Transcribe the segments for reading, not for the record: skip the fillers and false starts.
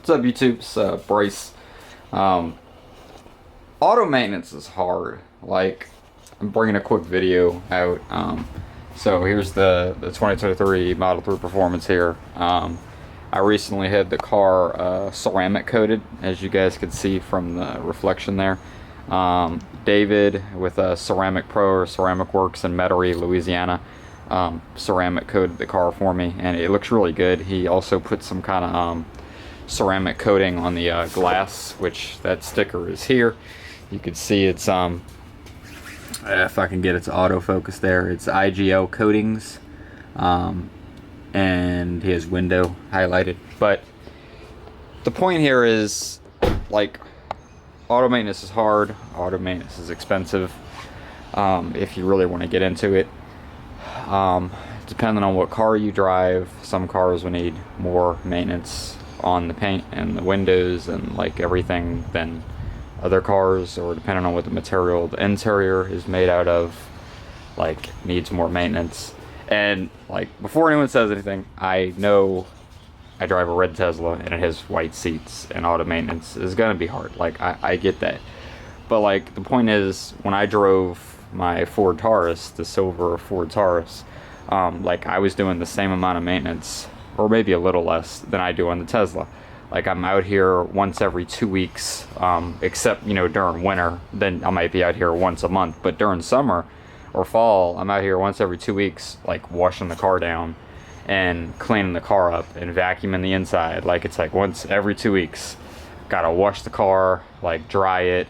What's up, YouTube? It's Bryce. Auto maintenance is hard. Like, I'm bringing a quick video out. So here's the 2023 Model 3 Performance here. I recently had the car ceramic coated, as you guys can see from the reflection there. David with Ceramic Pro or Ceramic Works in Metairie, Louisiana, ceramic coated the car for me, and it looks really good. He also put some kind of ceramic coating on the glass, which that sticker is here. You can see it's if I can get it to autofocus there, it's IGL Coatings, and he has window highlighted. But the point here is, like, auto maintenance is hard, auto maintenance is expensive, if you really want to get into it. Depending on what car you drive, some cars will need more maintenance on the paint and the windows and like everything than other cars, or depending on what the material the interior is made out of, like, needs more maintenance. And like, before anyone says anything, I know I drive a red Tesla and it has white seats, and auto maintenance is gonna be hard. Like, I get that, but like, the point is, when I drove my Ford Taurus, the silver Ford Taurus, like, I was doing the same amount of maintenance, or maybe a little less, than I do on the Tesla. Like, I'm out here once every 2 weeks, except, you know, during winter, then I might be out here once a month. But during summer or fall, I'm out here once every 2 weeks, like, washing the car down and cleaning the car up and vacuuming the inside. Like, it's like once every 2 weeks, gotta wash the car, like, dry it,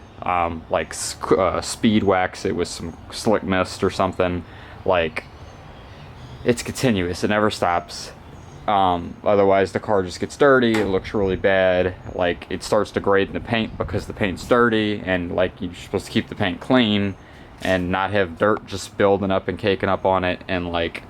like, speed wax it with some slick mist or something. Like, it's continuous, it never stops. Otherwise the car just gets dirty, it looks really bad, like, it starts degrading the paint because the paint's dirty, and like, you're supposed to keep the paint clean and not have dirt just building up and caking up on it. And like,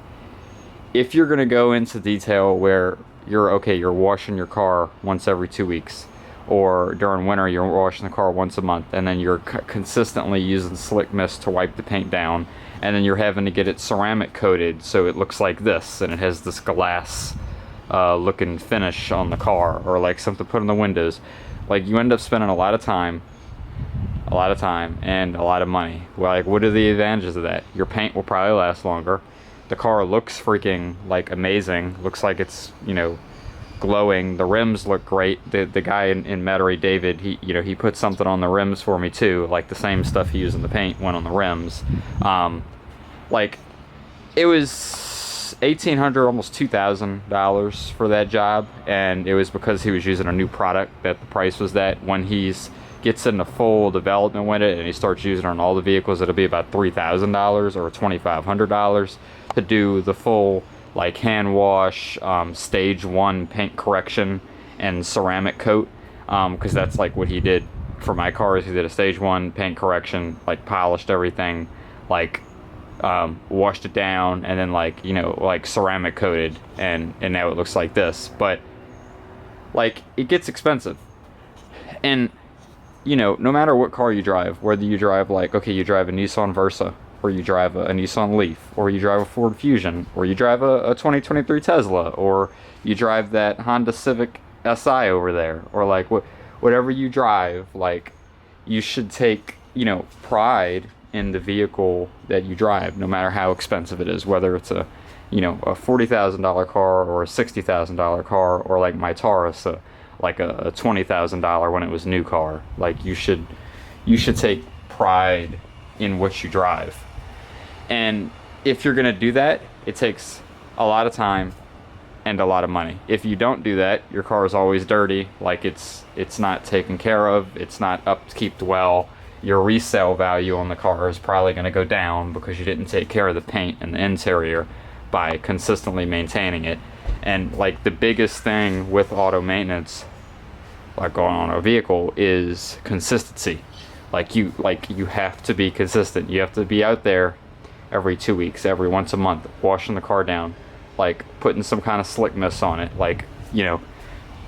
if you're gonna go into detail where you're washing your car once every 2 weeks, or during winter you're washing the car once a month, and then you're consistently using slick mist to wipe the paint down, and then you're having to get it ceramic coated so it looks like this, and it has this glass looking finish on the car, or like something put on the windows, like, you end up spending a lot of time and a lot of money. Well, like, what are the advantages of that? Your paint will probably last longer. The car looks freaking, like, amazing. Looks like it's, you know, glowing. The rims look great. The guy in Metairie, David, he put something on the rims for me too, like the same stuff he used in the paint went on the rims. Like, it was $1,800, almost $2,000 for that job, and it was because he was using a new product that the price was that. When he's gets into full development with it and he starts using it on all the vehicles, it'll be about $3,000 or $2,500 to do the full, like, hand wash, stage 1 paint correction and ceramic coat, because that's like what he did for my cars. He did a stage 1 paint correction, like, polished everything, like, washed it down, and then, like, you know, like, ceramic coated, and now it looks like this. But like, it gets expensive. And, you know, no matter what car you drive, whether you drive, like, okay, you drive a Nissan Versa, or you drive a Nissan Leaf, or you drive a Ford Fusion, or you drive a 2023 Tesla, or you drive that Honda Civic Si over there, or like, whatever you drive, like, you should take, you know, pride in the vehicle that you drive, no matter how expensive it is, whether it's a, you know, a $40,000 car or a $60,000 car, or like my Taurus, like a $20,000 when it was new car. Like, you should take pride in what you drive. And if you're gonna do that, it takes a lot of time and a lot of money. If you don't do that, your car is always dirty, like, it's not taken care of, it's not upkept well. Your resale value on the car is probably going to go down because you didn't take care of the paint and the interior by consistently maintaining it. And like, the biggest thing with auto maintenance, like, going on a vehicle, is consistency. Like, you have to be consistent. You have to be out there every 2 weeks, every once a month, washing the car down, like, putting some kind of slick mist on it. Like, you know,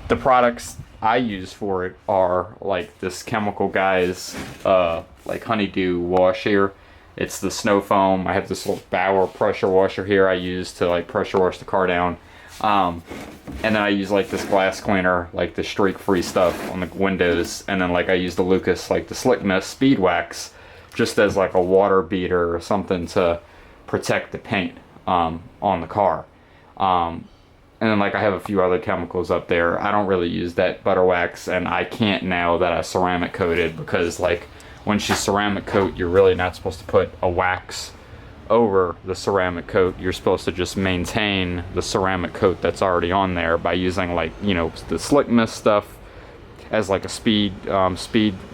the products I use for it are like this Chemical Guys, like, honeydew wash here. It's the snow foam. I have this little Bauer pressure washer here I use to, like, pressure wash the car down. And then I use like this glass cleaner, like the streak-free stuff on the windows, and then like I use the Lucas, like the Slick Mist Speed Wax, just as like a water beater or something to protect the paint on the car. And then like I have a few other chemicals up there. I don't really use that butter wax, and I can't now that I ceramic coated, because like once you ceramic coat, you're really not supposed to put a wax over the ceramic coat. You're supposed to just maintain the ceramic coat that's already on there by using like, you know, the Slick Mist stuff as like a speed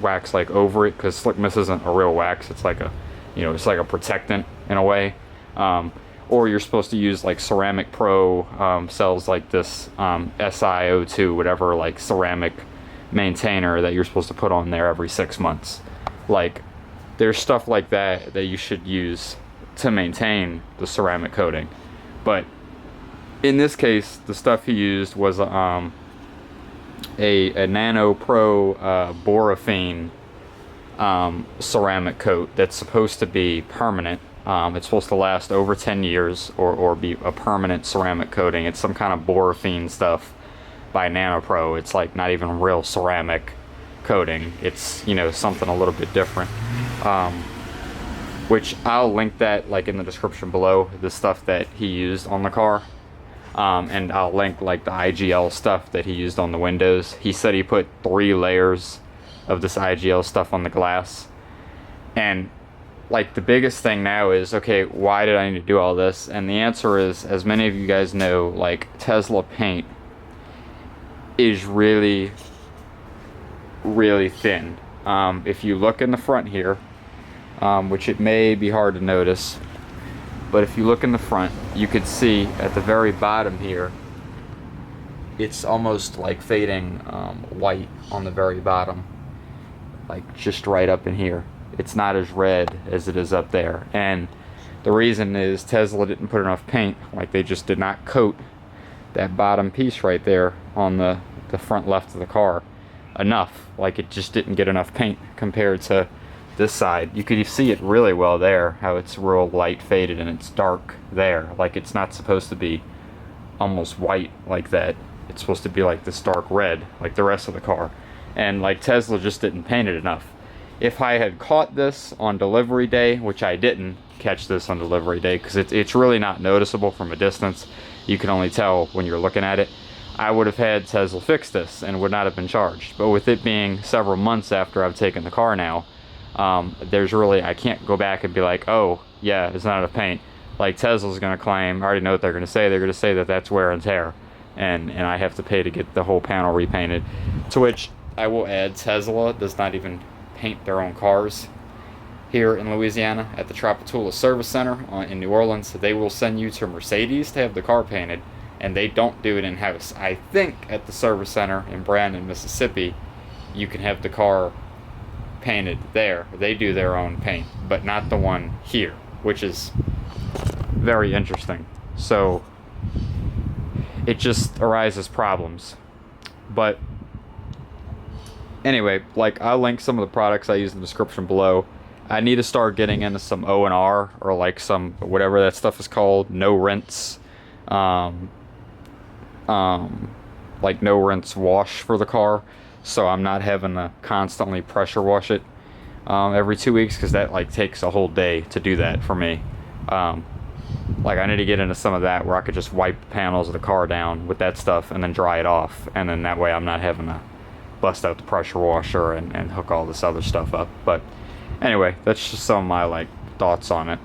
wax like over it, because Slick Mist isn't a real wax. It's like a, you know, it's like a protectant in a way. Or you're supposed to use like Ceramic Pro sells like this SiO2 whatever, like ceramic maintainer that you're supposed to put on there every 6 months. Like there's stuff like that that you should use to maintain the ceramic coating. But in this case, the stuff he used was a Nano Pro Borophene ceramic coat that's supposed to be permanent. It's supposed to last over 10 years or be a permanent ceramic coating. It's some kind of Borophene stuff by Nano Pro. It's like not even real ceramic coating. It's, you know, something a little bit different. Which I'll link that like in the description below, the stuff that he used on the car. And I'll link like the IGL stuff that he used on the windows. He said he put 3 layers of this IGL stuff on the glass. And like the biggest thing now is, okay, why did I need to do all this? And the answer is, as many of you guys know, like Tesla paint is really, really thin. If you look in the front here, which it may be hard to notice, but if you look in the front, you could see at the very bottom here, it's almost like fading white on the very bottom, like just right up in here. It's not as red as it is up there, and the reason is Tesla didn't put enough paint. Like they just did not coat that bottom piece right there on the front left of the car enough. Like it just didn't get enough paint compared to this side. You could see it really well there, how it's real light faded and it's dark there. Like it's not supposed to be almost white like that. It's supposed to be like this dark red like the rest of the car, and like Tesla just didn't paint it enough. If I had caught this on delivery day, which I didn't catch this on delivery day because it's really not noticeable from a distance, you can only tell when you're looking at it, I would have had Tesla fix this and would not have been charged. But with it being several months after I've taken the car now, there's really, I can't go back and be like, oh yeah, it's not enough paint. Like Tesla's going to claim, I already know what they're going to say, they're going to say that that's wear and tear, and I have to pay to get the whole panel repainted. To which I will add, Tesla does not even paint their own cars here in Louisiana. At the Tropicula Service Center in New Orleans, they will send you to Mercedes to have the car painted, and they don't do it in-house. I think at the service center in Brandon, Mississippi, you can have the car painted there. They do their own paint, but not the one here, which is very interesting. So it just arises problems. But anyway, like I'll link some of the products I use in the description below. I need to start getting into some O&R, or like some, whatever that stuff is called, no rinse, like no rinse wash for the car, so I'm not having to constantly pressure wash it every 2 weeks, because that like takes a whole day to do that for me. Like I need to get into some of that where I could just wipe the panels of the car down with that stuff and then dry it off, and then that way I'm not having to bust out the pressure washer and hook all this other stuff up. But anyway, that's just some of my like thoughts on it.